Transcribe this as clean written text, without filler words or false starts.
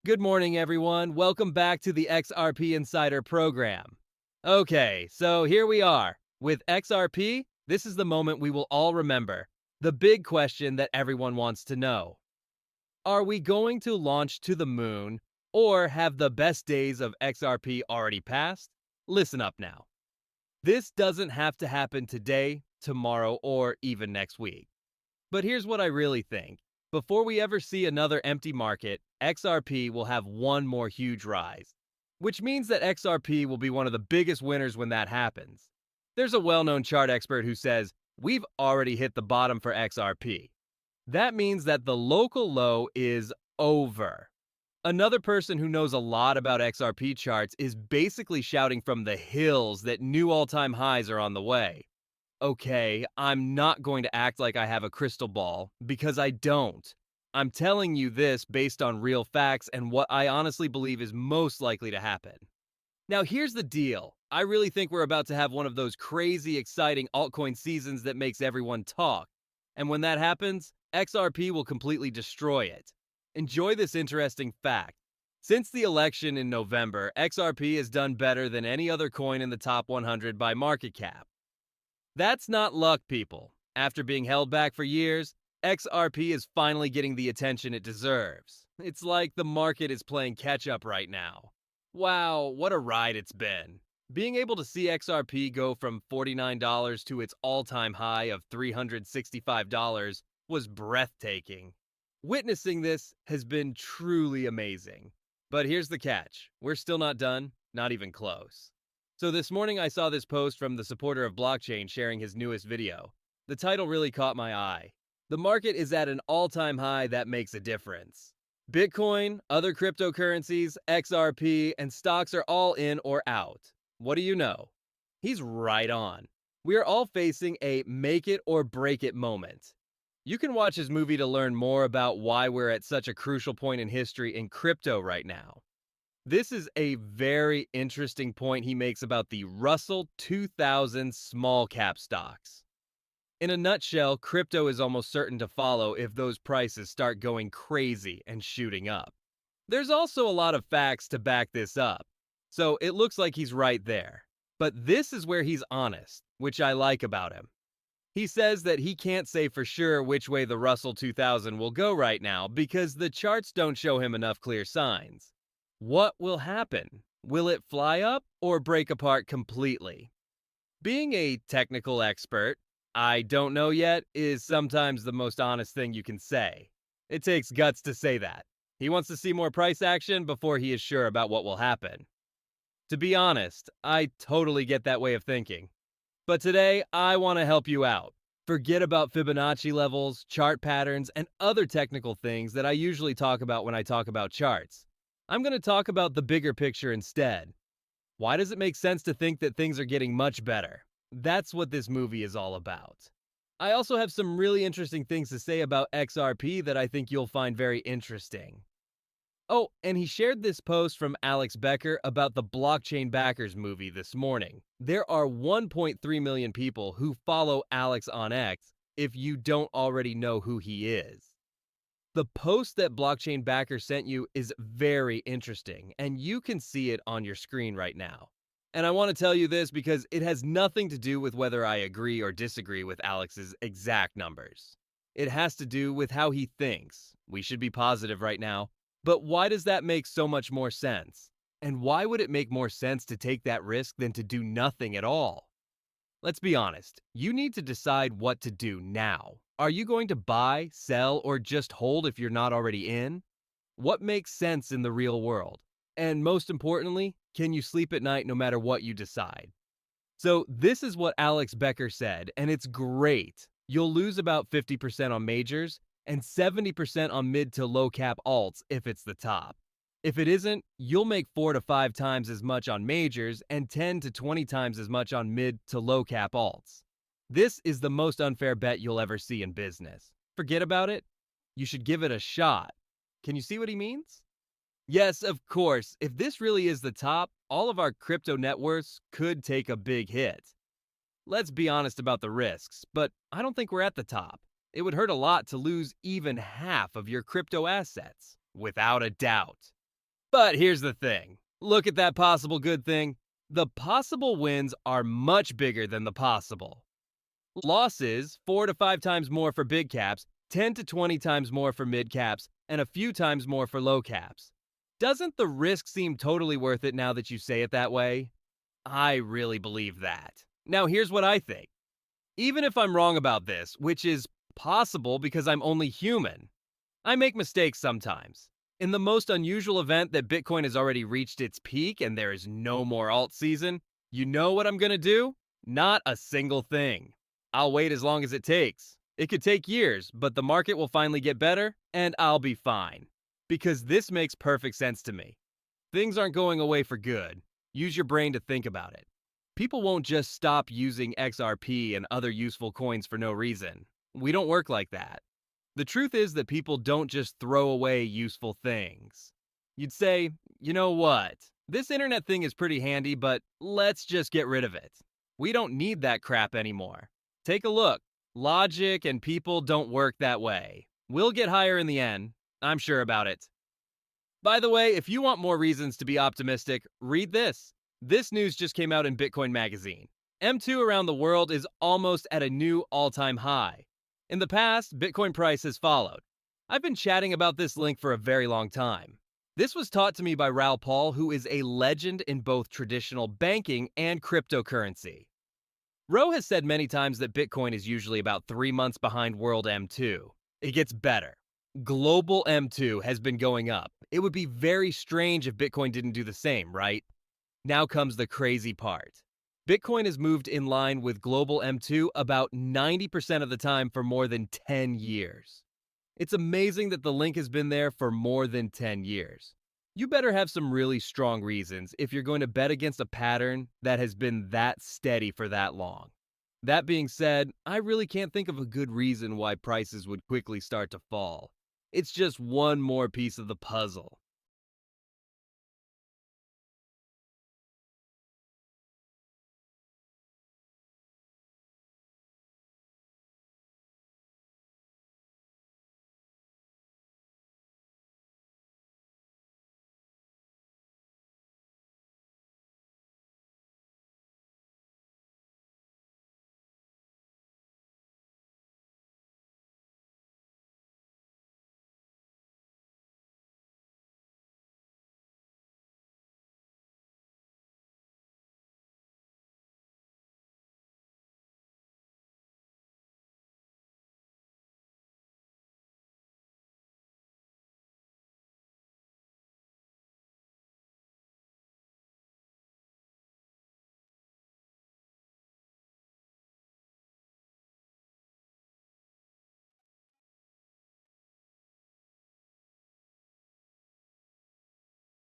Good morning, everyone. Welcome back to the XRP Insider program. Okay, so here we are. With XRP, this is the moment we will all remember. The big question that everyone wants to know. Are we going to launch to the moon, or have the best days of XRP already passed? Listen up now. This doesn't have to happen today, tomorrow, or even next week. But here's what I really think. Before we ever see another empty market, XRP will have one more huge rise, which means that XRP will be one of the biggest winners when that happens. There's a well-known chart expert who says, we've already hit the bottom for XRP. That means that the local low is over. Another person who knows a lot about XRP charts is basically shouting from the hills that new all-time highs are on the way. Okay, I'm not going to act like I have a crystal ball, because I don't. I'm telling you this based on real facts and what I honestly believe is most likely to happen. Now, here's the deal. I really think we're about to have one of those crazy, exciting altcoin seasons that makes everyone talk. And when that happens, XRP will completely destroy it. Enjoy this interesting fact. Since the election in November, XRP has done better than any other coin in the top 100 by market cap. That's not luck, people. After being held back for years, XRP is finally getting the attention it deserves. It's like the market is playing catch-up right now. Wow, what a ride it's been. Being able to see XRP go from $49 to its all-time high of $365 was breathtaking. Witnessing this has been truly amazing. But here's the catch. We're still not done, not even close. So this morning I saw this post from the supporter of blockchain sharing his newest video. The title really caught my eye. The market is at an all-time high that makes a difference. Bitcoin, other cryptocurrencies, XRP, and stocks are all in or out. What do you know? He's right on. We are all facing a make it or break it moment. You can watch his movie to learn more about why we're at such a crucial point in history in crypto right now. This is a very interesting point he makes about the Russell 2000 small cap stocks. In a nutshell, crypto is almost certain to follow if those prices start going crazy and shooting up. There's also a lot of facts to back this up, so it looks like he's right there. But this is where he's honest, which I like about him. He says that he can't say for sure which way the Russell 2000 will go right now because the charts don't show him enough clear signs. What will happen? Will it fly up or break apart completely? Being a technical expert, I don't know yet, is sometimes the most honest thing you can say. It takes guts to say that. He wants to see more price action before he is sure about what will happen. To be honest, I totally get that way of thinking. But today, I want to help you out. Forget about Fibonacci levels, chart patterns, and other technical things that I usually talk about when I talk about charts. I'm going to talk about the bigger picture instead. Why does it make sense to think that things are getting much better? That's what this movie is all about. I also have some really interesting things to say about XRP that I think you'll find very interesting. Oh, and he shared this post from Alex Becker about the Blockchain Backers movie this morning. There are 1.3 million people who follow Alex on X if you don't already know who he is. The post that Blockchain Backer sent you is very interesting, and you can see it on your screen right now. And I want to tell you this because it has nothing to do with whether I agree or disagree with Alex's exact numbers. It has to do with how he thinks. We should be positive right now. But why does that make so much more sense? And why would it make more sense to take that risk than to do nothing at all? Let's be honest, you need to decide what to do now. Are you going to buy, sell, or just hold if you're not already in? What makes sense in the real world? And most importantly, can you sleep at night no matter what you decide? So this is what Alex Becker said, and it's great. You'll lose about 50% on majors and 70% on mid to low cap alts if it's the top. If it isn't, you'll make 4 to 5 times as much on majors and 10 to 20 times as much on mid to low cap alts. This is the most unfair bet you'll ever see in business. Forget about it. You should give it a shot. Can you see what he means? Yes, of course, if this really is the top, all of our crypto net worths could take a big hit. Let's be honest about the risks, but I don't think we're at the top. It would hurt a lot to lose even half of your crypto assets, without a doubt. But here's the thing. Look at that possible good thing. The possible wins are much bigger than the possible losses, 4 to 5 times more for big caps, 10 to 20 times more for mid caps, and a few times more for low caps. Doesn't the risk seem totally worth it now that you say it that way? I really believe that. Now, here's what I think. Even if I'm wrong about this, which is possible because I'm only human, I make mistakes sometimes. In the most unusual event that Bitcoin has already reached its peak and there is no more alt season, you know what I'm gonna do? Not a single thing. I'll wait as long as it takes. It could take years, but the market will finally get better, and I'll be fine. Because this makes perfect sense to me. Things aren't going away for good. Use your brain to think about it. People won't just stop using XRP and other useful coins for no reason. We don't work like that. The truth is that people don't just throw away useful things. You'd say, you know what? This internet thing is pretty handy, but let's just get rid of it. We don't need that crap anymore. Take a look. Logic and people don't work that way. We'll get higher in the end. I'm sure about it. By the way, if you want more reasons to be optimistic, read this. This news just came out in Bitcoin Magazine. M2 around the world is almost at a new all-time high. In the past, Bitcoin price has followed. I've been chatting about this link for a very long time. This was taught to me by 𝗙𝗶, who is a legend in both traditional banking and cryptocurrency. Ro has said many times that Bitcoin is usually about 3 months behind world M2. It gets better. Global M2 has been going up. It would be very strange if Bitcoin didn't do the same, right? Now comes the crazy part. Bitcoin has moved in line with global M2 about 90% of the time for more than 10 years. It's amazing that the link has been there for more than 10 years. You better have some really strong reasons if you're going to bet against a pattern that has been that steady for that long. That being said, I really can't think of a good reason why prices would quickly start to fall. It's just one more piece of the puzzle.